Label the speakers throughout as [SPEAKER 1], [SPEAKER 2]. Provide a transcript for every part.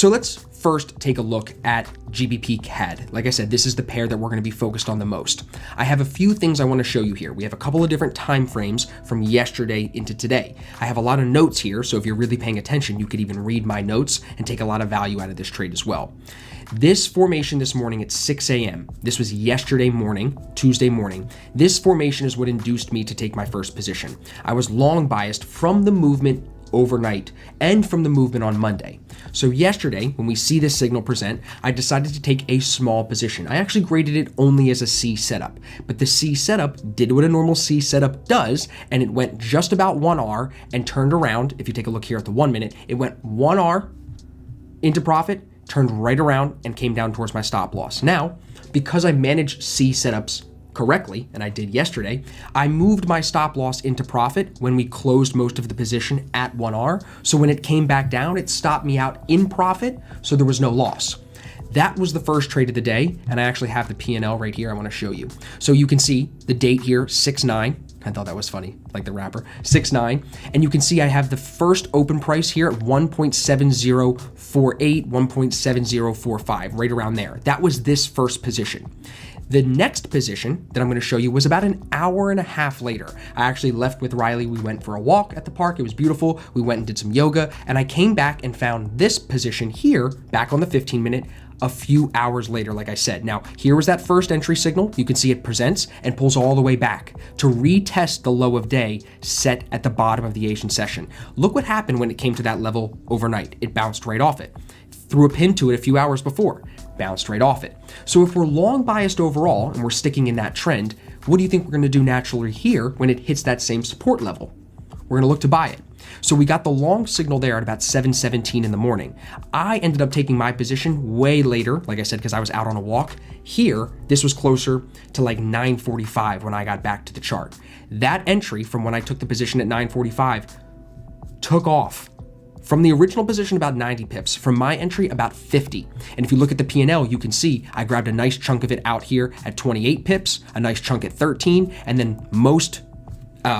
[SPEAKER 1] So let's first take a look at GBP CAD. Like I said, this is the pair that we're going to be focused on the most. I have a few things I want to show you here. We have a couple of different time frames from yesterday into today. I have a lot of notes here, so if you're really paying attention, you could even read my notes and take a lot of value out of this trade as well. This formation this morning at 6 a.m., this was yesterday morning, Tuesday morning. This formation is what induced me to take my first position. I was long biased from the movement overnight and from the movement on Monday. So yesterday, when we see this signal present, I decided to take a small position. I actually graded it only as a C setup, but the C setup did what a normal C setup does, and it went just about 1R and turned around. If you take a look here at the 1 minute, it went 1R into profit, turned right around and came down towards my stop loss. Now, because I managed C setups correctly, and I did yesterday, I moved my stop loss into profit when we closed most of the position at 1R. So when it came back down, it stopped me out in profit, so there was no loss. That was the first trade of the day, and I actually have the P&L right here I want to show you. So you can see the date here, 6/9. I thought that was funny, like the rapper, 6/9. And you can see I have the first open price here at 1.7048, 1.7045, right around there. That was this first position. The next position that I'm going to show you was about an hour and a half later. I actually left with Riley. We went for a walk at the park. It was beautiful. We went and did some yoga, and I came back and found this position here, back on the 15-minute, a few hours later, like I said. Now, here was that first entry signal. You can see it presents and pulls all the way back to retest the low of day set at the bottom of the Asian session. Look what happened when it came to that level overnight. It bounced right off it. Threw a pin to it a few hours before, bounced right off it. So if we're long biased overall and we're sticking in that trend, what do you think we're going to do naturally here when it hits that same support level? We're going to look to buy it. So we got the long signal there at about 7:17 in the morning. I ended up taking my position way later, like I said, because I was out on a walk. Here, this was closer to like 9:45 when I got back to the chart. That entry from when I took the position at 9:45 took off. From the original position, about 90 pips. From my entry, about 50. And if you look at the P&L, you can see I grabbed a nice chunk of it out here at 28 pips, a nice chunk at 13, and then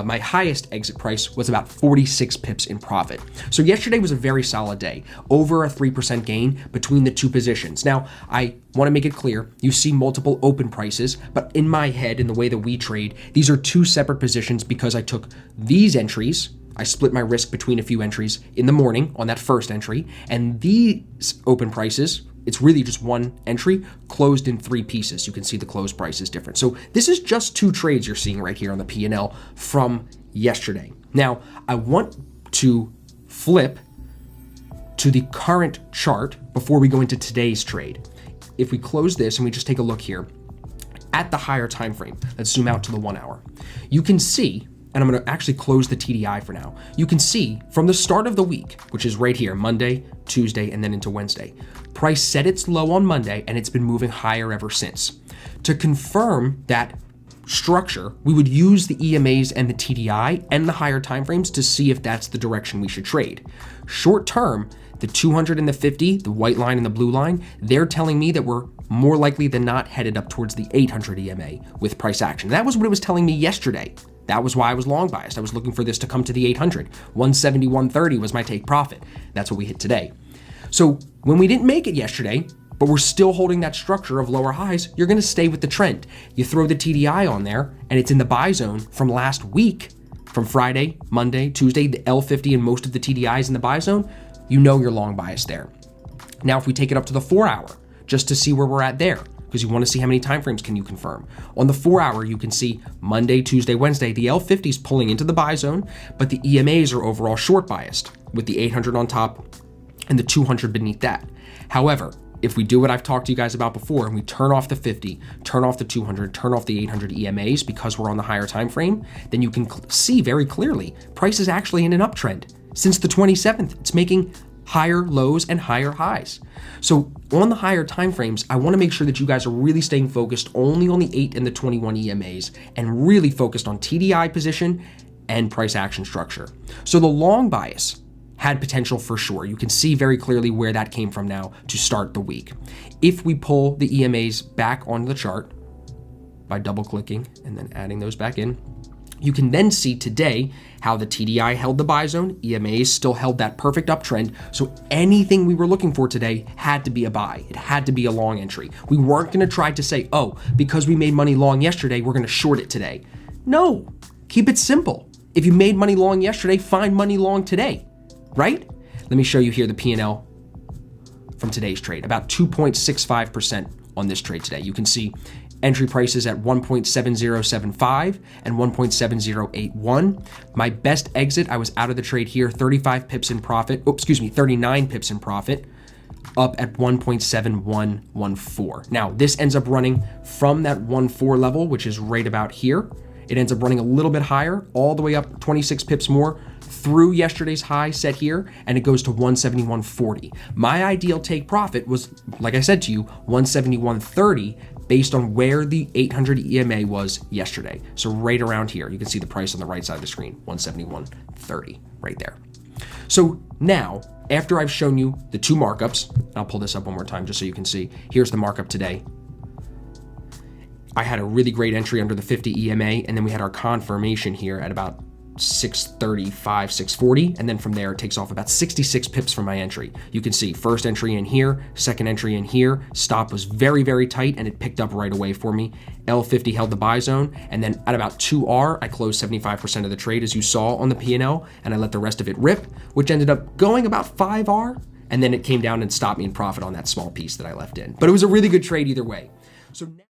[SPEAKER 1] my highest exit price was about 46 pips in profit. So yesterday was a very solid day, over a 3% gain between the two positions. Now, I want to make it clear, you see multiple open prices, but in my head, in the way that we trade, these are two separate positions because I took these entries, I split my risk between a few entries in the morning on that first entry, and these open prices, it's really just one entry closed in three pieces. You can see the close price is different. So this is just two trades you're seeing right here on the P&L from yesterday. Now, I want to flip to the current chart before we go into today's trade. If we close this and we just take a look here at the higher time frame, let's zoom out to the 1 hour. You can see, and I'm going to actually close the TDI for now. You can see from the start of the week, which is right here, Monday, Tuesday, and then into Wednesday, price set its low on Monday and it's been moving higher ever since. To confirm that structure, we would use the EMAs and the TDI and the higher timeframes to see if that's the direction we should trade. Short term, the 200 and the 50, the white line and the blue line, they're telling me that we're more likely than not headed up towards the 800 EMA with price action. That was what it was telling me yesterday. That was why I was long biased. I was looking for this to come to the 800. 170, 130 was my take profit. That's what we hit today. So when we didn't make it yesterday, but we're still holding that structure of lower highs, you're going to stay with the trend. You throw the TDI on there and it's in the buy zone from last week, from Friday, Monday, Tuesday, the L50 and most of the TDIs in the buy zone, you know you're long biased there. Now, if we take it up to the 4 hour, just to see where we're at there, because you want to see how many timeframes can you confirm. On the 4 hour, you can see Monday, Tuesday, Wednesday, the L50 is pulling into the buy zone, but the EMAs are overall short biased with the 800 on top and the 200 beneath that. However, if we do what I've talked to you guys about before and we turn off the 50, turn off the 200, turn off the 800 EMAs because we're on the higher time frame, then you can see very clearly price is actually in an uptrend. Since the 27th, it's making higher lows and higher highs. So on the higher time frames, I want to make sure that you guys are really staying focused only on the 8 and the 21 EMAs and really focused on TDI position and price action structure. So the long bias had potential for sure. You can see very clearly where that came from now to start the week. If we pull the EMAs back onto the chart by double clicking and then adding those back in, You can then see today how the TDI held the buy zone, EMAs still held that perfect uptrend. So anything we were looking for today had to be a buy. It had to be a long entry. We weren't going to try to say, oh, because we made money long yesterday, we're going to short it today. No, keep it simple. If you made money long yesterday, find money long today, right? Let me show you here the P&L from today's trade, about 2.65% on this trade today. You can see entry prices at 1.7075 and 1.7081. My best exit, I was out of the trade here, 35 pips in profit. 39 pips in profit, up at 1.7114. Now, this ends up running from that 1.4 level, which is right about here. It ends up running a little bit higher, all the way up 26 pips more through yesterday's high set here, and it goes to 171.40. My ideal take profit was, like I said to you, 171.30 based on where the 800 EMA was yesterday. So right around here, you can see the price on the right side of the screen, 171.30 right there. So now, after I've shown you the two markups, I'll pull this up one more time just so you can see. Here's the markup today. I had a really great entry under the 50 EMA, and then we had our confirmation here at about 635, 640, and then from there it takes off about 66 pips from my entry. You can see first entry in here, second entry in here, stop was very, very tight, and it picked up right away for me. L50 held the buy zone, and then at about 2R, I closed 75% of the trade, as you saw on the P&L, and I let the rest of it rip, which ended up going about 5R, and then it came down and stopped me in profit on that small piece that I left in. But it was a really good trade either way. So now